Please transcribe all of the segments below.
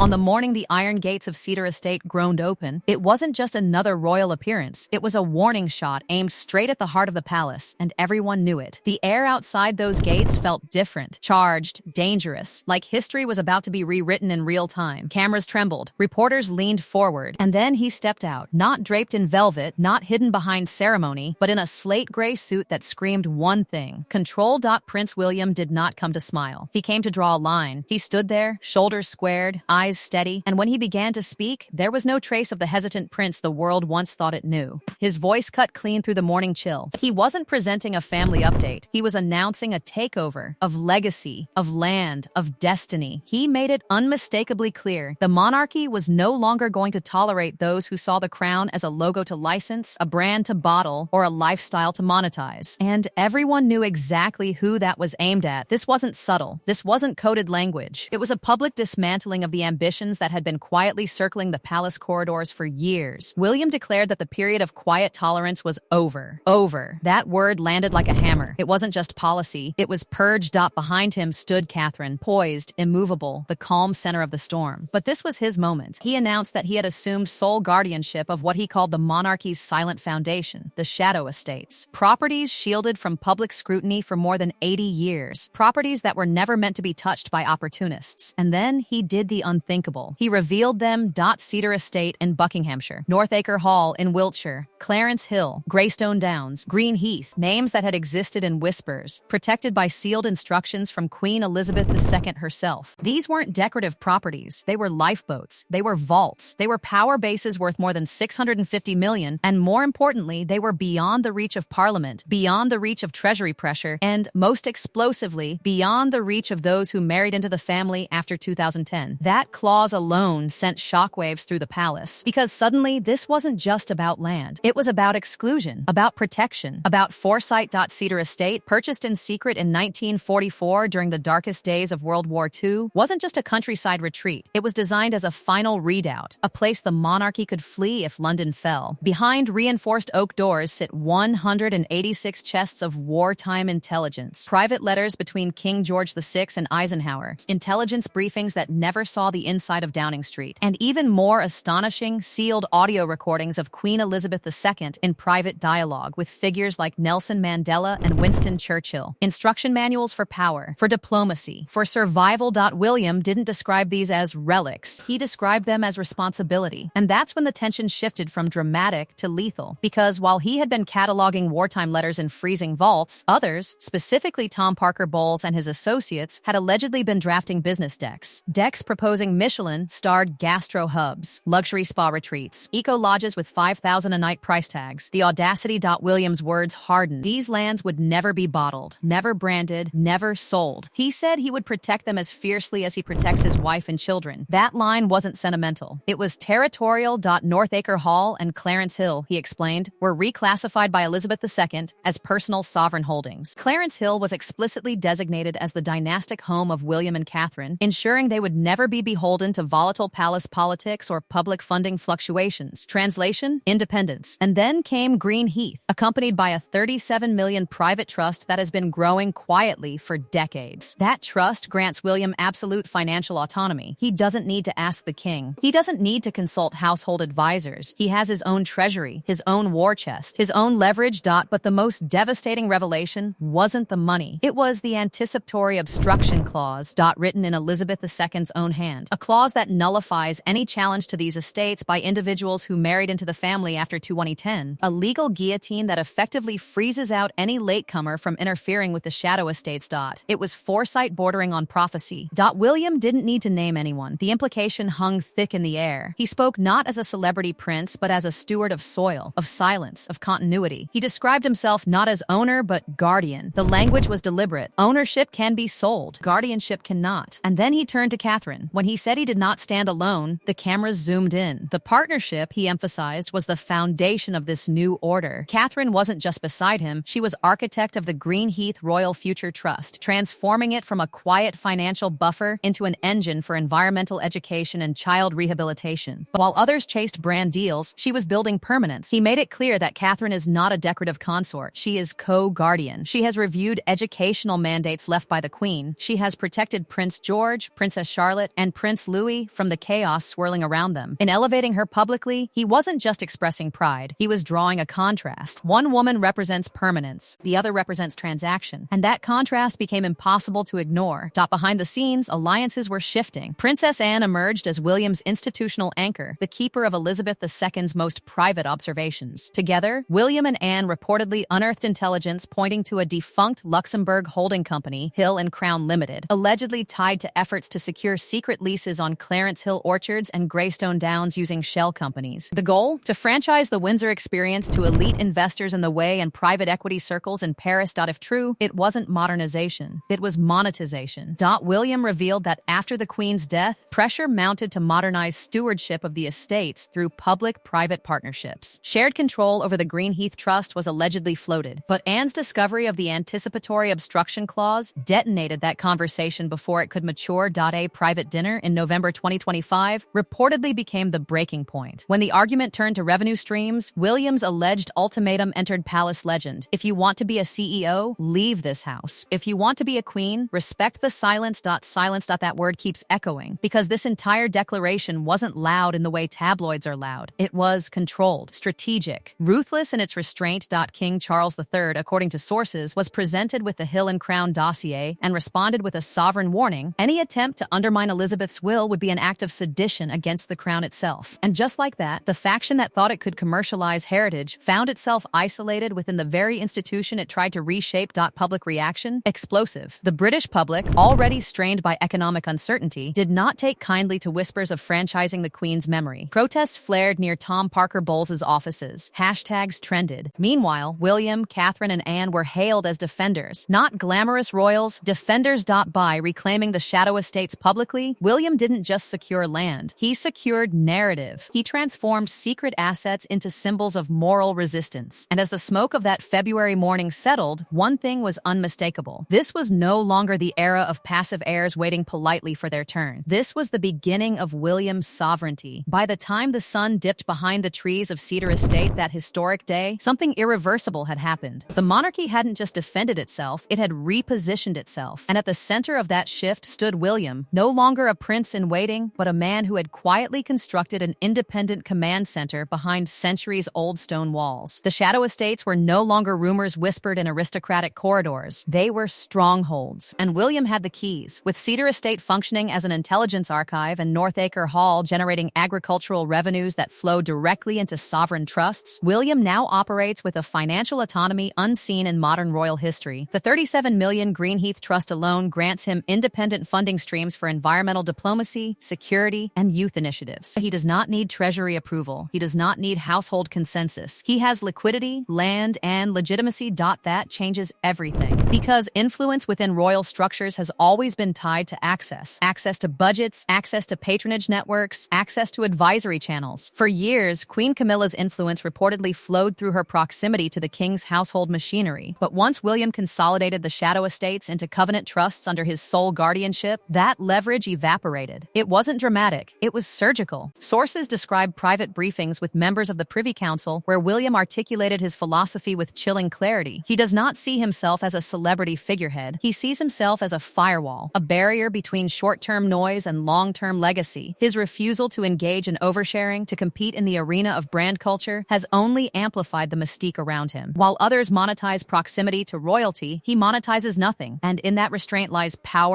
On the morning the iron gates of Cedar Estate groaned open, it wasn't just another royal appearance. It was a warning shot aimed straight at the heart of the palace, and everyone knew it. The air outside those gates felt different, charged, dangerous, like history was about to be rewritten in real time. Cameras trembled, reporters leaned forward, and then he stepped out, not draped in velvet, not hidden behind ceremony, but in a slate-gray suit that screamed one thing: control. Prince William did not come to smile. He came to draw a line. He stood there, shoulders squared, eyes steady, and when he began to speak, there was no trace of the hesitant prince the world once thought it knew. His voice cut clean through the morning chill. He wasn't presenting a family update. He was announcing a takeover of legacy, of land, of destiny. He made it unmistakably clear the monarchy was no longer going to tolerate those who saw the crown as a logo to license, a brand to bottle, or a lifestyle to monetize. And everyone knew exactly who that was aimed at. This wasn't subtle. This wasn't coded language. It was a public dismantling of the ambitions that had been quietly circling the palace corridors for years. William declared that the period of quiet tolerance was over. Over. That word landed like a hammer. It wasn't just policy. It was purge. Behind him stood Catherine, poised, immovable, the calm center of the storm. But this was his moment. He announced that he had assumed sole guardianship of what he called the monarchy's silent foundation, the shadow estates. Properties shielded from public scrutiny for more than 80 years. Properties that were never meant to be touched by opportunists. And then he did the unthinkable. He revealed them. Cedar Estate in Buckinghamshire, Northacre Hall in Wiltshire, Clarence Hill, Greystone Downs, Green Heath, names that had existed in whispers, protected by sealed instructions from Queen Elizabeth II herself. These weren't decorative properties. They were lifeboats. They were vaults. They were power bases worth more than $650 million, and more importantly, they were beyond the reach of Parliament, beyond the reach of Treasury pressure, and, most explosively, beyond the reach of those who married into the family after 2010. That clause alone sent shockwaves through the palace, because suddenly this wasn't just about land. It was about exclusion, about protection, about foresight. Cedar Estate, purchased in secret in 1944 during the darkest days of World War II, wasn't just a countryside retreat. It was designed as a final redoubt, a place the monarchy could flee if London fell. Behind reinforced oak doors sit 186 chests of wartime intelligence, private letters between King George VI and Eisenhower, intelligence briefings that never saw the inside of Downing Street, and even more astonishing, sealed audio recordings of Queen Elizabeth II in private dialogue with figures like Nelson Mandela and Winston Churchill. Instruction manuals for power, for diplomacy, for survival. William didn't describe these as relics. He described them as responsibility. And that's when the tension shifted from dramatic to lethal. Because while he had been cataloging wartime letters in freezing vaults, others, specifically Tom Parker Bowles and his associates, had allegedly been drafting business decks. Decks proposing Michelin-starred gastro hubs, luxury spa retreats, eco-lodges with $5,000 a night price tags. The audacity. William's words hardened. These lands would never be bottled, never branded, never sold. He said he would protect them as fiercely as he protects his wife and children. That line wasn't sentimental. It was territorial. Northacre Hall and Clarence Hill, he explained, were reclassified by Elizabeth II as personal sovereign holdings. Clarence Hill was explicitly designated as the dynastic home of William and Catherine, ensuring they would never be beholden to volatile palace politics or public funding fluctuations. Translation: independence. And then came Green Heath, accompanied by a $37 million private trust that has been growing quietly for decades. That trust grants William absolute financial autonomy. He doesn't need to ask the king. He doesn't need to consult household advisors. He has his own treasury, his own war chest, his own leverage. But the most devastating revelation wasn't the money. It was the anticipatory obstruction clause. Written in Elizabeth II's own hand. A clause that nullifies any challenge to these estates by individuals who married into the family after 2010. A legal guillotine that effectively freezes out any latecomer from interfering with the shadow estates. It was foresight bordering on prophecy. William didn't need to name anyone. The implication hung thick in the air. He spoke not as a celebrity prince, but as a steward of soil, of silence, of continuity. He described himself not as owner, but guardian. The language was deliberate. Ownership can be sold. Guardianship cannot. And then he turned to Catherine. When he said he did not stand alone, the cameras zoomed in. The partnership, he emphasized, was the foundation of this new order. Catherine wasn't just beside him. She was architect of the Green Heath Royal Future Trust, transforming it from a quiet financial buffer into an engine for environmental education and child rehabilitation. But while others chased brand deals, she was building permanence. He made it clear that Catherine is not a decorative consort. She is co-guardian. She has reviewed educational mandates left by the Queen. She has protected Prince George, Princess Charlotte, and Prince Prince Louis from the chaos swirling around them. In elevating her publicly, he wasn't just expressing pride, he was drawing a contrast. One woman represents permanence, the other represents transaction, and that contrast became impossible to ignore. Behind the scenes, alliances were shifting. Princess Anne emerged as William's institutional anchor, the keeper of Elizabeth II's most private observations. Together, William and Anne reportedly unearthed intelligence pointing to a defunct Luxembourg holding company, Hill and Crown Limited, allegedly tied to efforts to secure secret leases on Clarence Hill orchards and Greystone Downs using shell companies. The goal? To franchise the Windsor experience to elite investors in the way and private equity circles in Paris. If true, it wasn't modernization, it was monetization. William revealed that after the Queen's death, pressure mounted to modernize stewardship of the estates through public-private partnerships. Shared control over the Greenheath Trust was allegedly floated, but Anne's discovery of the anticipatory obstruction clause detonated that conversation before it could mature. A private dinner in November 2025 reportedly became the breaking point. When the argument turned to revenue streams, William's alleged ultimatum entered palace legend. If you want to be a CEO, leave this house. If you want to be a queen, respect the silence. That word keeps echoing, because this entire declaration wasn't loud in the way tabloids are loud. It was controlled, strategic, ruthless in its restraint. King Charles III, according to sources, was presented with the Hill and Crown dossier and responded with a sovereign warning. Any attempt to undermine Elizabeth's will would be an act of sedition against the crown itself. And just like that, the faction that thought it could commercialize heritage found itself isolated within the very institution it tried to reshape. Public reaction? Explosive. The British public, already strained by economic uncertainty, did not take kindly to whispers of franchising the Queen's memory. Protests flared near Tom Parker Bowles's offices. Hashtags trended. Meanwhile, William, Catherine, and Anne were hailed as defenders, not glamorous royals, defenders. By reclaiming the Shadow estates publicly, William didn't just secure land, he secured narrative. He transformed secret assets into symbols of moral resistance. And as the smoke of that February morning settled, one thing was unmistakable. This was no longer the era of passive heirs waiting politely for their turn. This was the beginning of William's sovereignty. By the time the sun dipped behind the trees of Cedar Estate that historic day, something irreversible had happened. The monarchy hadn't just defended itself, it had repositioned itself. And at the center of that shift stood William, no longer a prince in waiting, but a man who had quietly constructed an independent command center behind centuries-old stone walls. The Shadow Estates were no longer rumors whispered in aristocratic corridors. They were strongholds. And William had the keys. With Cedar Estate functioning as an intelligence archive and Northacre Hall generating agricultural revenues that flow directly into sovereign trusts, William now operates with a financial autonomy unseen in modern royal history. The $37 million Greenheath Trust alone grants him independent funding streams for environmental diplomacy, security, and youth initiatives. He does not need treasury approval. He does not need household consensus. He has liquidity, land, and legitimacy. That changes everything. Because influence within royal structures has always been tied to access. Access to budgets, access to patronage networks, access to advisory channels. For years, Queen Camilla's influence reportedly flowed through her proximity to the king's household machinery. But once William consolidated the Shadow Estates into covenant trusts under his sole guardianship, that leverage evaporated. It wasn't dramatic, it was surgical. Sources describe private briefings with members of the Privy Council where William articulated his philosophy with chilling clarity. He does not see himself as a celebrity figurehead. He sees himself as a firewall, a barrier between short-term noise and long-term legacy. His refusal to engage in oversharing, to compete in the arena of brand culture, has only amplified the mystique around him. While others monetize proximity to royalty, he monetizes nothing, and in that restraint lies power.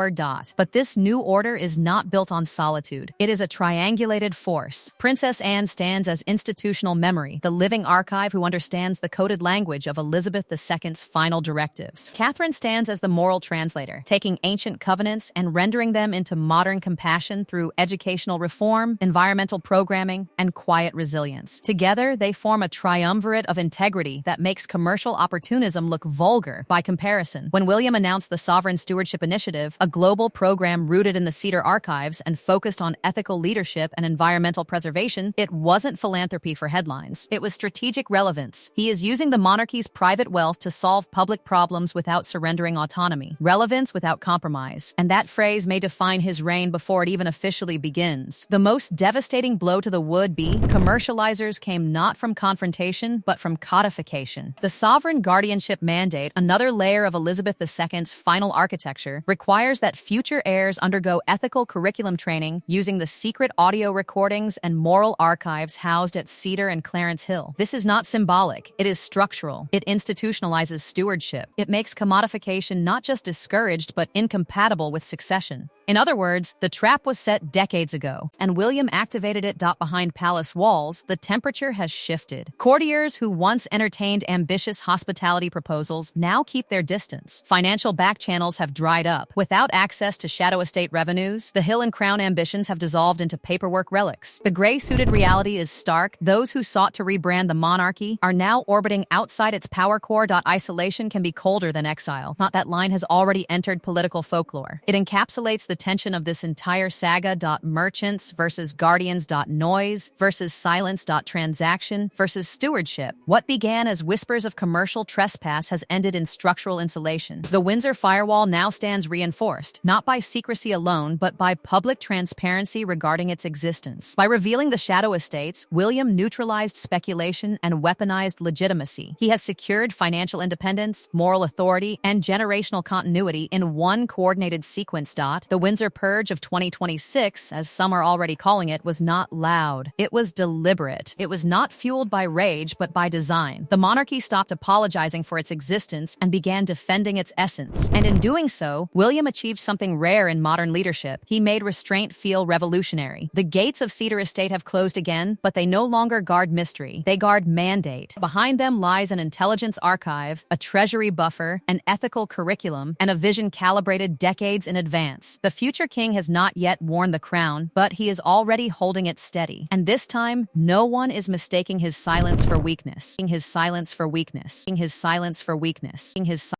But this new order is not built on solitude. It is a triangulated force. Princess Anne stands as institutional memory, the living archive who understands the coded language of Elizabeth II's final directives. Catherine stands as the moral translator, taking ancient covenants and rendering them into modern compassion through educational reform, environmental programming, and quiet resilience. Together, they form a triumvirate of integrity that makes commercial opportunism look vulgar by comparison. When William announced the Sovereign Stewardship Initiative, a global program rooted in the Cedar archives and focused on ethical leadership and environmental preservation, it wasn't philanthropy for headlines. It was strategic relevance. He is using the monarchy's private wealth to solve public problems without surrendering autonomy. Relevance without compromise. And that phrase may define his reign before it even officially begins. The most devastating blow to the would-be commercializers came not from confrontation, but from codification. The sovereign guardianship mandate, another layer of Elizabeth II's final architecture, requires that future heirs undergo ethical curriculum curriculum training using the secret audio recordings and moral archives housed at Cedar and Clarence Hill. This is not symbolic, it is structural. It institutionalizes stewardship. It makes commodification not just discouraged but incompatible with succession. In other words, the trap was set decades ago, and William activated it. Behind palace walls, the temperature has shifted. Courtiers who once entertained ambitious hospitality proposals now keep their distance. Financial back channels have dried up. Without access to shadow estate revenues, the Hill and Crown ambitions have dissolved into paperwork relics. The gray-suited reality is stark. Those who sought to rebrand the monarchy are now orbiting outside its power core. Isolation can be colder than exile. Not that line has already entered political folklore. It encapsulates the tension of this entire saga. Merchants versus guardians. Noise versus silence. Transaction versus stewardship. What began as whispers of commercial trespass has ended in structural insulation. The Windsor firewall now stands reinforced, not by secrecy alone, but by public transparency regarding its existence. By revealing the shadow estates, William neutralized speculation and weaponized legitimacy. He has secured financial independence, moral authority, and generational continuity in one coordinated sequence. The Windsor Purge of 2026, as some are already calling it, was not loud. It was deliberate. It was not fueled by rage, but by design. The monarchy stopped apologizing for its existence and began defending its essence. And in doing so, William achieved something rare in modern leadership. He made restraint feel revolutionary. The gates of Cedar Estate have closed again, but they no longer guard mystery. They guard mandate. Behind them lies an intelligence archive, a treasury buffer, an ethical curriculum, and a vision calibrated decades in advance. The future king has not yet worn the crown, but he is already holding it steady. And this time, no one is mistaking his silence for weakness. His silence for weakness. His silence for weakness. His